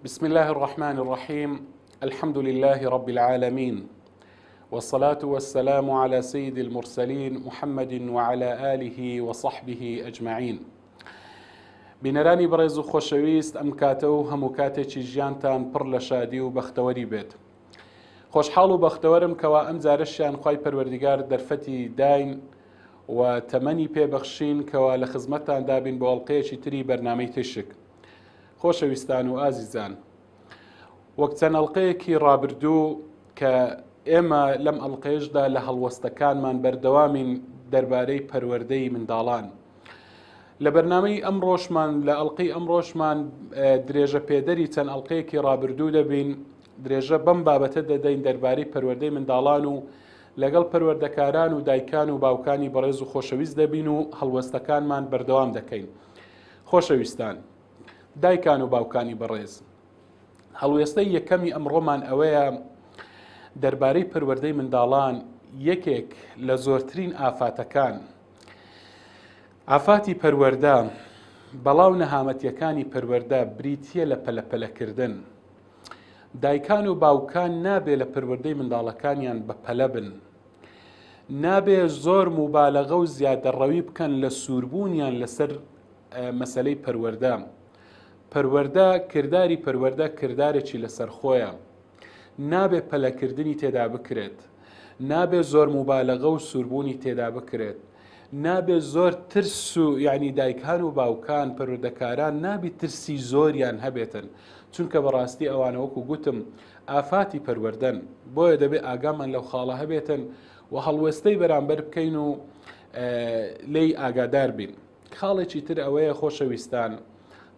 بسم الله الرحمن الرحيم. الحمد لله رب العالمين، والصلاة والسلام على سيد المرسلين محمد وعلى آله وصحبه أجمعين. بینەرانی بەڕێز و خۆشەویست، ئەم کاتە و هەموو کاتێکی ژیانتان پڕ لە شادی و بەختەوەری بێت. خۆشحاڵ و بەختەوەرم کەوا ئەم جارەشیان خوای پەروەردیگار دەرفەتی داین و تەمەنی پێبەخشین کەوا لە خزمەتتان دابین بۆ ئەڵقەیەکی تری بەرنامەی تشک. خۆشەویستان و ئازیزان، وەک چەند ئەڵقەیەکی ڕابردوو کە ئێمە لەم ئەڵقەیەشدا لە هەڵوەستەکانمان بەردەوامین دەربارەی پەروەردەی منداڵان. لە بەرنامەی ئەم ڕۆژمان لە ئەڵقەی ئەم ڕۆژمان درێژە پێدەری چەند ئەڵقەیەکی ڕابردوو دەبین، درێژە بەم بابەتە دەدەین دەربارەی پەروەردەی منداڵان و لەگەڵ پەروەردەکاران و دایکان و باوکانی بەڕێز و خۆشەویست دەبین و هەڵوەستەکانمان بەردەوام دەکەین. خۆشەویستان، دایکان و باوکانی بەڕێز، هەڵوێستەی یەکەمی ئەمڕۆمان ئەوەیە دەربارەی پەروەردەی منداڵان. یەکێک لە زۆرترین ئافاتەکان، ئافاتی پەروەردە، بەڵاو نەهامەتیەکانی پەروەردە بریتیە لە پەلەپەلەکردن. دایکان و باوکان نابێ لە پەروەردەی منداڵەکانیان بەپەلە بن، نابێ زۆر موبالەغە و زیادەڕەوی بکەن لە سووربوونیان لەسەر مەسەلەی پەروەردە. پەروەردە، کردداری پەروەردە کردارێکی لەسەر خۆیە، نابێ پەلەکردنی تێدا بکرێت، نابێ زۆر موبالەغە و سووربوونی تێدا بکرێت، نابێ زۆر ترس و یعنی دایکان و باوکان پەروەردەکاران نابی ترسی زۆریان هەبێتن، چونکە بەڕاستی ئەوانە وەکو گوتم ئافاتی پەروەردەن، بۆیە دەبێ ئاگامان لەو خاڵە هەبێتن و هەڵوێستەی بەرامبەر بکەین و لێی ئاگادار بین. خاڵێکی تر ئەوەیە خۆشەویستان،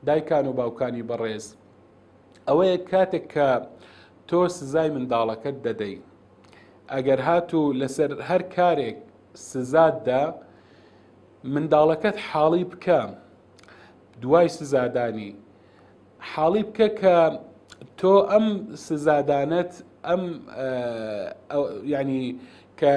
دایکان و باوکانی بەڕێز، ئەوەیە کاتێک کە تۆ سزای منداڵەکەت دەدەی، ئەگەر هاتوو لەسەر هەر کارێک سزاددا، منداڵەکەت حاڵی بکە دوای سزادانی، حاڵی بکە کە تۆ ئەم سزادانت ئەم ینی کە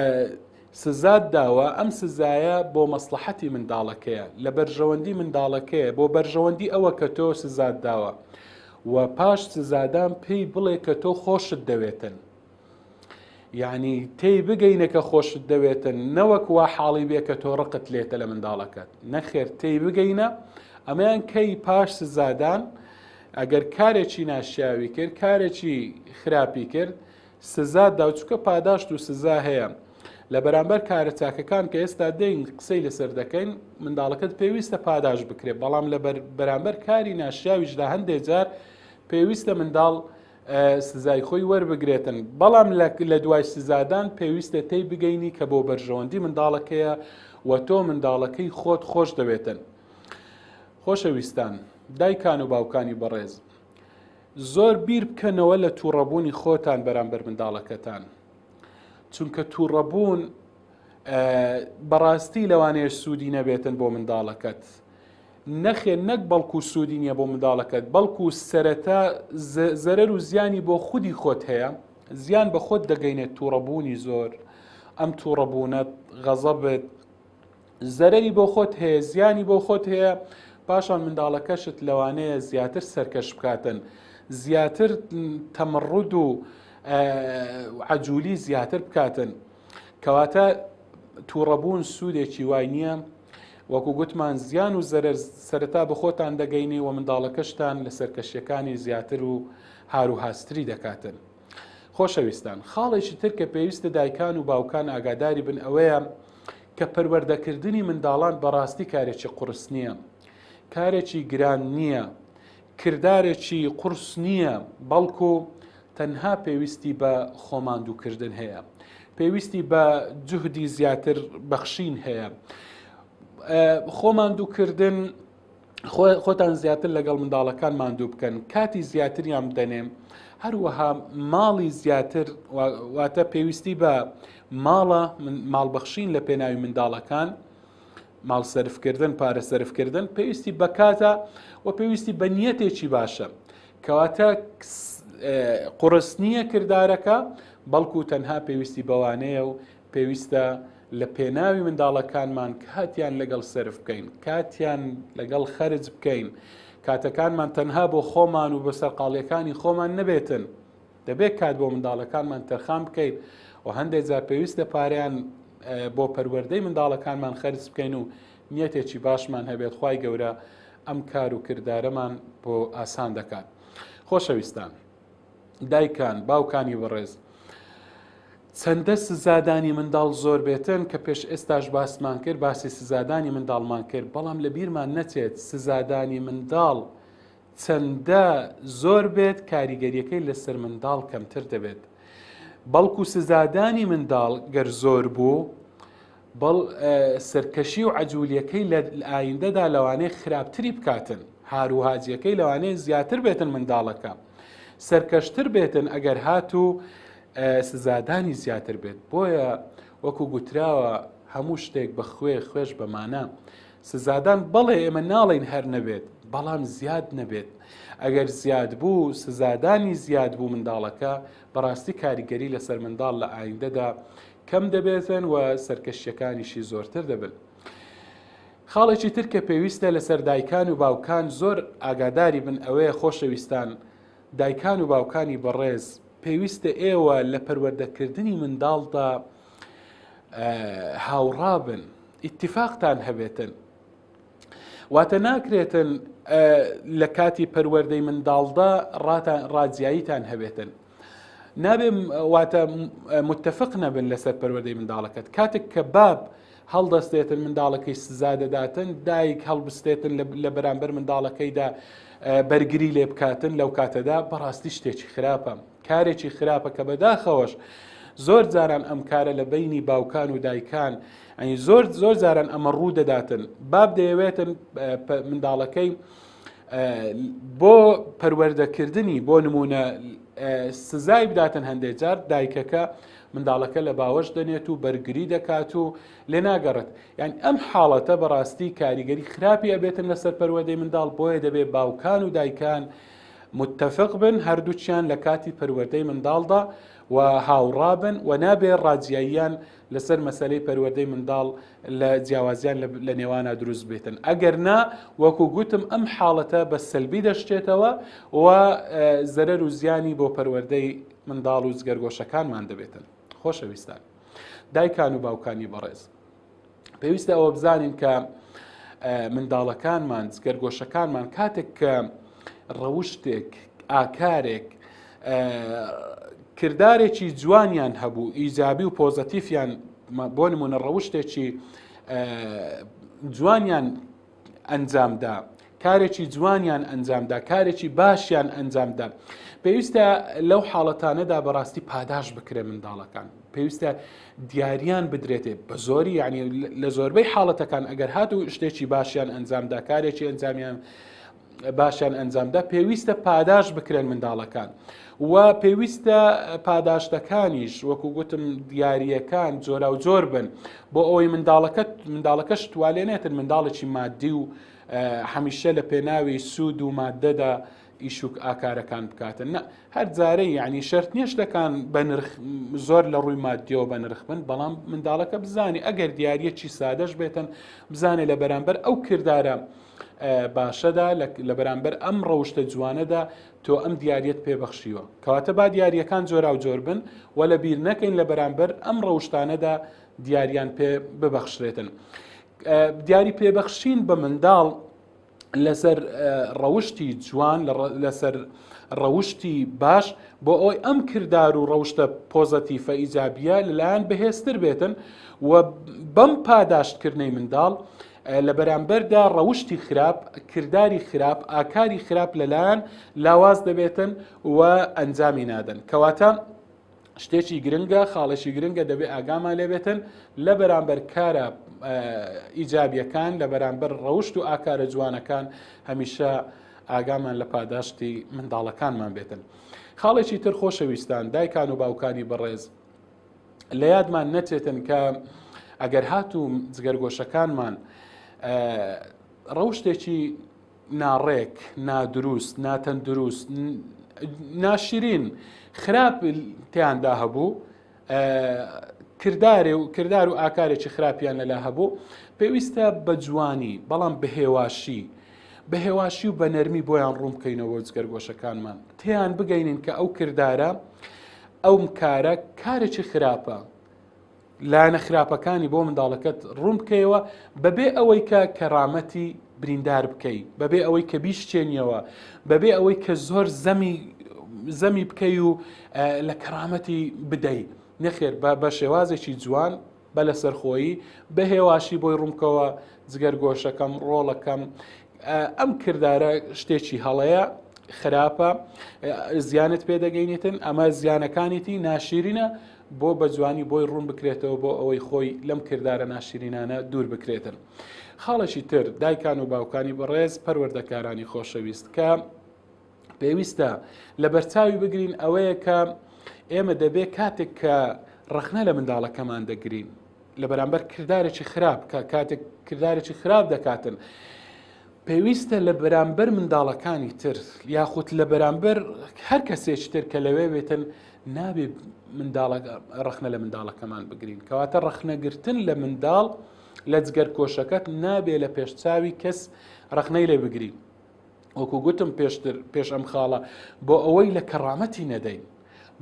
سزاد داوە، ئەم سزایە بۆ مەسلحەتی منداڵەکەیە، لە بەرژەوەندی منداڵەکەیە، بۆ بەرژەوەندی ئەوە کە تۆ سزاد داوە، و پاش سزادان پێی بڵێ کە تۆ خۆشت دەوێتن، یعنی تێی بگەینە کە خۆشت دەوێتن، نەوەک وا حاڵی بێ کە تۆ ڕقت لێتە لە منداڵەکەت، نەخێر تێی بگەینە. ئەمەیان کەی پاش سزادان ئەگەر کارێکی ناشیاوی کرد، کارێکی خراپی کرد، سزاد دا، چونکە پاداشت و سزا هەیە. لە بەرامبەر کارە چاکەکان کە ئێستا دەین قسەی لەسەر دەکەین، منداڵەکەت پێویستە پاداش بکرێت، بەڵام لە بەرامبەر کاری ناشیاویشدا هەندێک جار پێویستە منداڵ سزای خۆی وەربگرێتن، بەڵام لە دوای سزادان پێویستە تێی بگەینی کە بۆ بەرژەوەندی منداڵەکەیە و تۆ منداڵەکەی خۆت خۆش دەوێتن. خۆشەویستان، دایکان و باوکانی بەڕێز، زۆر بیر بکەنەوە لە تووڕەبوونی خۆتان بەرامبەر منداڵەکەتان، چونکە تووڕەبوون بەڕاستی لەوانەیە سوودی نەبێتن بۆ منداڵەکەت، نەخێ نەک بەڵکو سوودی نییە بۆ منداڵەکەت، بەڵکو سەرەتا زەرەر و زیانی بۆ خودی خۆت هەیە، زیان بە خۆت دەگەینێت تووڕەبوونی زۆر، ئەم تووڕەبوونەت غەزەبت زەرەری بۆ خۆت هەیە، زیانی بۆ خۆت هەیە، پاشان منداڵەکەشت لەوانەیە زیاتر سەرکەش بکاتن، زیاتر تەمەڕود و عەجوولی زیاتر بکاتن، کەواتە تووڕەبوون سوودێکی وای نییە. وەکو گوتمان زیان و زەرەر سەرەتا بە خۆتان دەگەینی و منداڵەکەشتان لە سەرکەشیەکانی زیاتر و هاروهاستری دەکاتن. خۆشەویستان، خاڵێکی تر کە پێویستە دایکان و باوکان ئاگاداری بن ئەوەیە کە پەروەردەکردنی منداڵان بەڕاستی کارێکی قورس نییە، کارێکی گران نییە، کردارێکی قورس نییە، بەڵکو تەنها پێویستی بە خۆماندووکردن هەیە، پێویستی بە جوهدی زیاتر بەخشین هەیە. خۆماندووکردن، خۆتان زیاتر لەگەڵ منداڵەکان ماندوو بکەن، کاتی زیاتریان بدەنێ، هەروەها ماڵی زیاتر، واتە پێویستی بە ماڵبەخشین لە پێناوی منداڵەکان، ماڵ سەرفکردن، پارە سەرفکردن، پێویستی بە کاتە و پێویستی بە نیەتێکی باشە، کەواتە قورس نییە کردارەکە، بەڵکو تەنها پێویستی بەوانەیە و پێویستە لە پێناوی منداڵەکانمان کاتیان لەگەڵ سەرف بکەین، کاتیان لەگەڵ خەرج بکەین، کاتەکانمان تەنها بۆ خۆمان و بە سەرقاڵیەکانی خۆمان نەبێتن، دەبێت کات بۆ منداڵەکانمان تەرخان بکەین و هەندێک جار پێویستە پارەیان بۆ پەروەردەی منداڵەکانمان خەرج بکەین و نیەتێکی باشمان هەبێت. خوای گەورە ئەم کار و کردارەمان بۆ ئاسان دەکات. خۆشەویستان، دایکان، باوکانی بەڕێز، چەندە سزادانی منداڵ زۆر بێتن کە پێش ئێستاش باسمان کرد، باسی سزادانی منداڵمان کرد، بەڵام لە بیرمان نەچێت سزادانی منداڵ چەندە زۆر بێت کاریگەریەکەی لەسەر منداڵ کەمتر دەبێت. بەڵکو سزادانی منداڵ گەر زۆر بوو، سەرکەشی و عەجوولیەکەی لە ئایندەدا لەوانەیە خراپتری بکاتن، هاروهاجیەکەی لەوانەیە زیاتر بێتن منداڵەکە، سەرکەشتر بێتن ئەگەر هاتوو سزادانی زیاتر بێت. بۆیە وەکو گوتراوە هەموو شتێک بە خوێش بەمانە. سزادان بەڵێ ئێمە ناڵین هەر نەبێت، بەڵام زیاد نەبێت. ئەگەر زیاد بوو، سزادانی زیاد بوو منداڵەکە، بەڕاستی کاریگەری لەسەر منداڵ لە ئایندەدا کەم دەبێتن و سەرکەشیەکانیشی زۆرتر دەبن. خاڵێکی تر کە پێویستە لەسەر دایکان و باوکان زۆر ئاگاداری بن ئەوەیە خۆشەویستان، دایکان و باوکانی بەڕێز، پێویستە ئێوە لە پەروەردەکردنی منداڵدا هاوڕابن، ئیتیفاقتان هەبێتن. واتە ناکرێتن لە کاتی پەروەردەی منداڵدا ڕاجیاییتان هەبێتن، نابێ واتە متفق نەبن لەسەر پەروەردەی منداڵەکەت. کاتێک کە باب هەڵدەستێتن منداڵەکەی سزا دەداتن، دایک هەڵبستێتن لە بەرامبەر منداڵەکەیدا بەرگری لێ بکاتن، لەو کاتەدا بەڕاستی شتێکی خراپە، کارێکی خراپە کە بەداخەوەش زۆر جاران ئەم کارە لە بینی باوکان و دایکان زۆر جاران ئەمە ڕوو دەداتن. باب دەیەوێتن منداڵەکەی بۆ پەروەردەکردنی بۆ نمونە سزای بداتن، هەندێک جار دایکەکە منداڵەکە لە باوەش دەنێت و بەرگری دەکات و لێ ناگەڕێت. یعنی ئەم حاڵەتە بەڕاستی کاریگەری خراپی ئەبێتن لەسەر پەروەردەی منداڵ. بۆیە دەبێت باوکان و دایکان متفق بن هەردووچیان لە کاتی پەروەردەی منداڵدا و هاوڕابن و نابێ ڕاجیاییان لەسەر مەسەلەی پەروەردەی منداڵ لە جیاوازیان لە نێوانە دروست بێتن. ئەگەر نا، وەکو گوتم، ئەم حاڵەتە بە سەلبی دەشتێتەوە و زەرەر و زیانی بۆ پەروەردەی منداڵ و جگەرگۆشەکانمان دەبێتن. خۆشەویستان، دایکان و باوکانی بەڕێز، پێویستە ئەوە بزانین کە منداڵەکانمان، جگەرگۆشەکانمان کاتێک کە ڕەوشتێک، ئاکارێک، کردارێکی جوانیان هەبوو، ئیجابی و پۆزەتیفیان، بۆ نمونە ڕەوشتێکی جوانیان ئەنجامدا، کارێکی جوانیان ئەنجامدا، کارێکی باشیان ئەنجامدا، پێویستە لەو حاڵەتانەدا بەڕاستی پاداش بکرێ منداڵەکان، پێویستە دیاریان بدرێتێ بە زۆری. یعنی لە زۆربەی حاڵەتەکان ئەگەر هاتوو شتێکی باشیان ئەنجامدا، کارێکی ئەنجامیان باشیان ئەنجامدا، پێویستە پاداش بکرێن منداڵەکان و پێویستە پاداشتەکانیش وەکو گوتم دیاریەکان جۆرا و جۆر بن بۆ ئەوەی منداڵەکەش توالێنێتن منداڵێکی مادی و هەمیشە لە پێناوی سوود و مادەدا ئیشوک ئاکارەکان بکاتن. هەر جارەی یعنی شەرت نییە شتەکان بە نرخ زۆر لە ڕووی مادیەوە بە نرخ بن، بەڵام منداڵەکە بزانێ ئەگەر دیارەکی سادەش بێتن، بزانێ لە بەرامبەر ئەو کردارە باشەدا، لە بەرامبەر ئەم ڕەوشتە جوانەدا تۆ ئەم دیارەت پێبەخشیوە. کەواتە با دیاریەکان جۆرا و جۆر بن و لە بیر نەکەین لە بەرامبەر ئەم ڕەوشتانەدا دیاریان پێ ببەخشرێتن. دیاری پێبەخشین بە منداڵ لەسەر ڕەوشتی جوان، لەسەر ڕەوشتی باش، بۆ ئەوی ئەم کردار و ڕەوشتە پۆزەتیفە ئیجابیە لەلایەن بەهێزتر بێتن و بەم پاداشتکردنەی منداڵ لە بەرامبەردا ڕەوشتی خراپ، کرداری خراپ، ئاکاری خراپ لەلایەن لاواز دەبێتن و ئەنجامی نادەن. کەواتە شتێکی گرنگە، خاڵێکی گرنگە دەبێت ئاگامان لێبێتن لە بەرامبەر کارە ئیجابیەکان، لە بەرامبەر ڕەوشت و ئاکارە جوانەکان هەمیشە ئاگامان لە پاداشتی منداڵەکانمان بێتن. خاڵێکی تر خۆشەویستان، دایکان و باوکانی بەڕێز، لە یادمان نەچێتن کە ئەگەر هاتوو جگەرگۆشەکانمان ڕەوشتێکی ناڕێک، نادروست، ناتەندروست، ناشرین، خراپ تیاندا هەبوو، کردار و ئاکارێکی خراپیان لەلا هەبوو، پێویستە بە جوانی بەڵام بە هێواشی بە هێواشی و بە نەرمی بۆیان ڕوون بکەینەوە جگەرگۆشەکانمان تێیان بگەینین کە ئەو کردارە ئەو کارە کارێکی خراپە لایەنە خراپەکانی بۆ منداڵەکەت ڕوون بکەیەوە بەبێ ئەوەی کە کەرامەتی بریندار بکەیت بەبێ ئەوەی کە بیشتێنیەوە بەبێ ئەوەی کە زۆر زەمی بکەی و لە کەرامەتی بدەیت نەخێر بە شێوازێکی جوان بە لەسەرخۆیی بە هێواشی بۆی ڕوونکەوە جگەرگۆشەکەم ڕۆڵەکەم ئەم کردارە شتێکی هەڵەیە خراپە زیانت پێدەگەینێتن ئەمە زیانەکانیتی ناشیرینە بۆ بە جوانی بۆی ڕوون بکرێتەوە بۆ ئەوەی خۆی لەم کردارە ناشرینانە دوور بکرێتن. خاڵێکی تر دایکان و باوکانی بەڕێز پەروەردەکارانی خۆشەویست کە پێویستە لە بەرچاوی بگرین ئەوەیە کە ئێمە دەبێت کاتێک کە ڕەخنە لە منداڵەکەمان دەگرین لە بەرامبەر کردارێکی خراپ کە کاتێک کردارێکی خراپ دەکاتن پێویستە لە بەرامبەر منداڵەکانی تر یاخود لە بەرامبەر هەر کەسێکی تر کە لەوێ بێتن نابێ ڕەخنە لە منداڵەکەمان بگرین کەواتە ڕەخنەگرتن لە منداڵ لە جگەرکۆشەکەت نابێ لە پێشچاوی کەس ڕەخنەی لێ بگرین وەکو گوتم پێش ئەم خاڵە بۆ ئەوەی لە کەڕامەتی نەدەین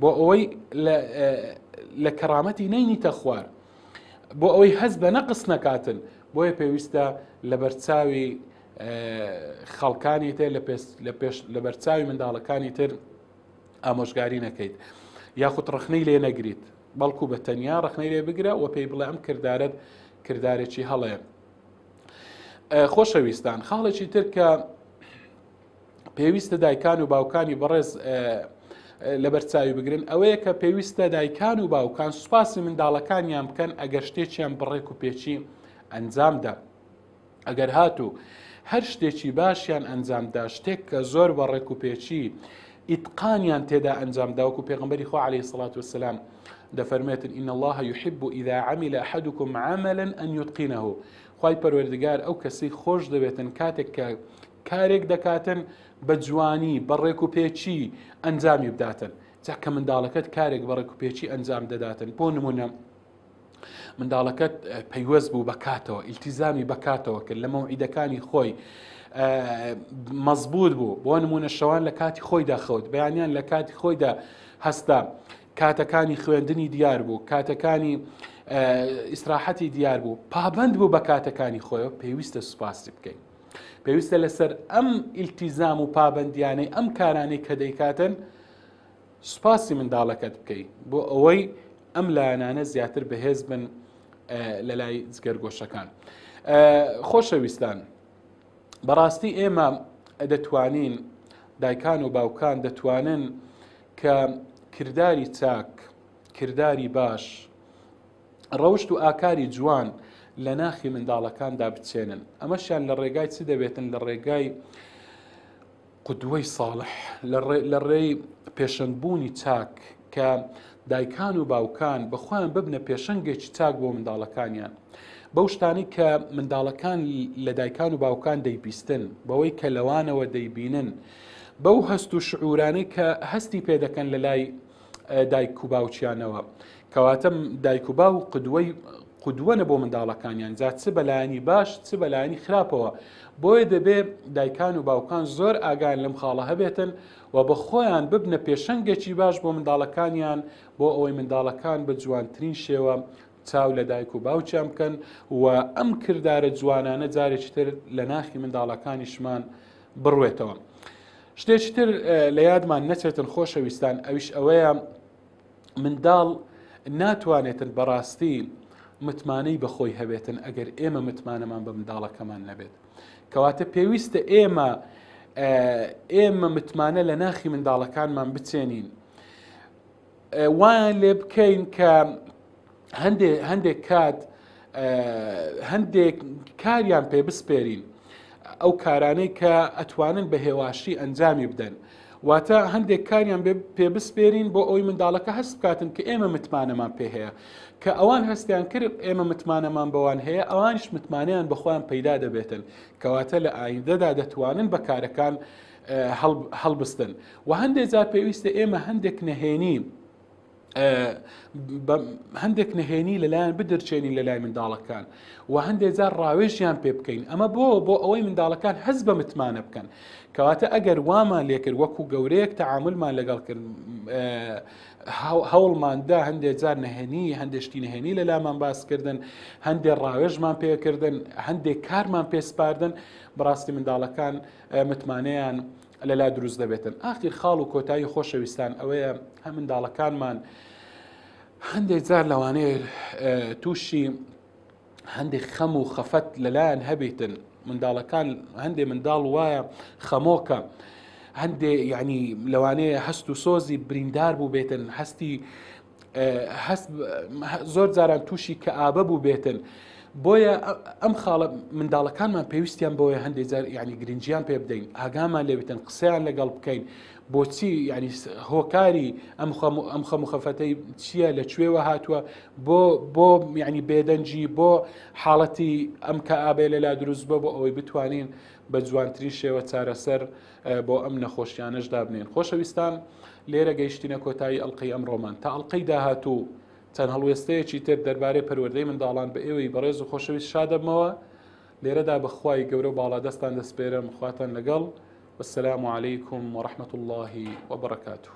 بۆ ئەوەی لە کەڕامەتی نەینیتە خوار بۆ ئەوەی هەز بە نەقس نەکاتن بۆیە پێویستە لە بەرچاوی خەڵکانی تر لە بەرچاوی منداڵەکانی تر ئامۆژگاری نەکەیت یاخود ڕەخنەی لێ نەگریت بەڵکو بە تەنیا ڕەخنەی لێ بگرە و پێی بڵێ ئەم کردارەت کردارێکی هەڵەیە. خۆشەویستان خاڵێکی تر کە پێویستە دایکان و باوکانی بەڕێز لە بەرچاوی بگرن ئەوەیە کە پێویستە دایکان و باوکان سوپاسی منداڵەکانیان بکەن ئەگەر شتێکیان بڕێک و پێچی ئەنجامدا ئەگەر هاتوو هەر شتێکی باشیان ئەنجامدا شتێک کە زۆر بەڕێک و پێچی ئیتقانیان تێدا ئەنجامدا وەکو پێغەمبەری خوا عەلەیهی سەڵات وسەلام دەفەرمێتن ئین الله يحب إذا عمل أحدكم عملا أن يتقنه خوای پەروەردگار ئەو کەسەی خۆش دەبێتن کاتێک کە کارێک دەکاتن بە جوانی بەڕێک و پێچی ئەنجامی بداتن جا کە منداڵەکەت کارێک بەڕێک و پێچی ئەنجام دەداتن بۆ نمونە منداڵەکەت پەیوەست بوو بەکاتەوە ئیلتیزامی بەکاتەوە کرد لە مەوعیدەکانی خۆی مەزبوط بوو بۆ نمونە شەوان لە کاتی خۆیدا خەوت بەیانیان لە کاتی خۆیدا هەستا کاتەکانی خوێندنی دیار بوو کاتەکانی ئیسراحەتی دیار بوو پابند بوو بە کاتەکانی خۆیەوە پێویستە سوپاسی بکەین پێویستە لەسەر ئەم ئیلتیزام و پابندیانەی ئەم کارانەی کە دەیکاتن سوپاسی منداڵەکەت بکەیت بۆ ئەوەی ئەم لایەنانە زیاتر بەهێز بن لە لای جگەرگۆشەکان. خۆشەویستان بەڕاستی ئێمە دەتوانین دایکان و باوکان دەتوانن کە کرداری چاک کرداری باش ڕەوشت و ئاکاری جوان لە ناخی منداڵەکاندا بچێنن ئەمەشیان لە ڕێگای چ دەبێتن لە ڕێگای قودوەی ساڵح لە ڕێی پێشەنگبوونی چاک کە دایکان و باوکان بەخۆیان ببنە پێشەنگێکی چاک بۆ منداڵەکانیان بەو شتانی کە منداڵەکان لە دایکان و باوکان دەیبیستن بەوەی کە لەوانەوە دەیبینن بەو هەست و شعورانەی کە هەستی پێدەکەن لە لای دایک و باوچیانەوە کەواتە دایک و باو قودوەنە بۆ منداڵەکانیان جا چ بەلایانی باش چ بەلایانی خراپەوە بۆیە دەبێت دایکان و باوکان زۆر ئاگان لەم خاڵە هەبێتن و بە خۆیان ببنە پێشەنگێکی باش بۆ منداڵەکانیان بۆ ئەوەی منداڵەکان بە جوانترین شێوە چاو لە دایک و باوچیان بکەن و ئەم کردارە جوانانە جارێکی تر لە ناخی منداڵەکانیشمان بڕوێتەوە. شتێکی تر لە یادمان نەچێتن خۆشەویستان ئەویش ئەوەیە منداڵ ناتوانێتن بەڕاستی متمانەی بەخۆی هەبێتن ئەگەر ئێمە متمانەمان بە منداڵەکەمان نەبێت کەواتە پێویستە ئێمە متمانە لە ناخی منداڵەکانمان بچێنین وان لێ بکەین کە هەندێک کات هەندێک کاریان پێ بسپێرین ئەو کارانەی کە ئەتوانن بە هێواشی ئەنجامی بدەن واتە هەندێک کاریان پێ بسپێرین بۆ ئەوی منداڵەکە هەست بکاتن کە ئێمە متمانەمان پێ هەیە کە ئەوان هەستیان کرد ئێمە متمانەمان بەوان هەیە ئەوانش متمانیان بەخۆیان پەیدا دەبێتن کەواتە لە ئایندەدا دەتوانن بە کارەکان هەڵبستن و هەندێک جار پێویستە ئێمە هەندێک نەهێنی هەندێک نهێنی لەلایەن بدرچێنی لە لای منداڵەکان و هەندێک جار ڕاوێژیان پێ بکەین ئەمە بۆ ئەوەی منداڵەکان حەز بە متمانە بکەن کەواتە ئەگەر وامان لێکرد وەکو گەورەیەک تەعاملمان لەگەڵ کرد هەوڵماندا هەندێک جار نهێنی هەندێشتی نهێنی لە لامان باسکردن هەندێک ڕاوێژمان پێکردن هەندێک کارمان پێسپاردن بەڕاستی منداڵەکان متمانەیان لەلا دروست دەبێتن ئاخیر خاڵ و کۆتایی خۆشەویستان ئەوەیە هەم منداڵەکانمان هەندێک جار لەوانەیە تووشی هەندێک خەم و خەفەت لەلایەن هەبێتن منداڵەکان هەندێک منداڵ وایە خەمۆکە هەندێ یعنی لەوانەیە هەست و سۆزی بریندار بوو بێتن هەست زۆر جاران تووشی کە ئابە بوو بێتن بۆیە ئەم خاڵە منداڵەکانمان پێویستیان بۆیە هەندێک جار یعنی گرنگیان پێ بدەین ئاگامان لێ بتن قسەیان لەگەڵ بکەین بۆچی ینی هۆکاری ئەم خەموخەفەتەی چییە لەکوێوە هاتووە بۆ یعنی بێدەنجی بۆ حاڵەتی ئەم کە ئابێ لەلا دروست بۆ ئەوەی بتوانین بە جوانتری شێوە چارەسەر بۆ ئەم نەخۆشیانەشدا بنێن خۆشەویستان لێرە گەیشتینە کۆتایی ئەڵلقەی ئەمڕۆمان تا ئەڵلقەی داهاتوو چەند هەڵوێستەیەکی تر دەربارەی پەروەردەی منداڵان بە ئێوەی بەڕێز و خۆشەویست شادەبمەوە لێرەدا بەخوای گەورە و باڵا دەستان دەسپێرم خواتان لەگەڵ والسلام عليكم ورحمة الله وبركاته.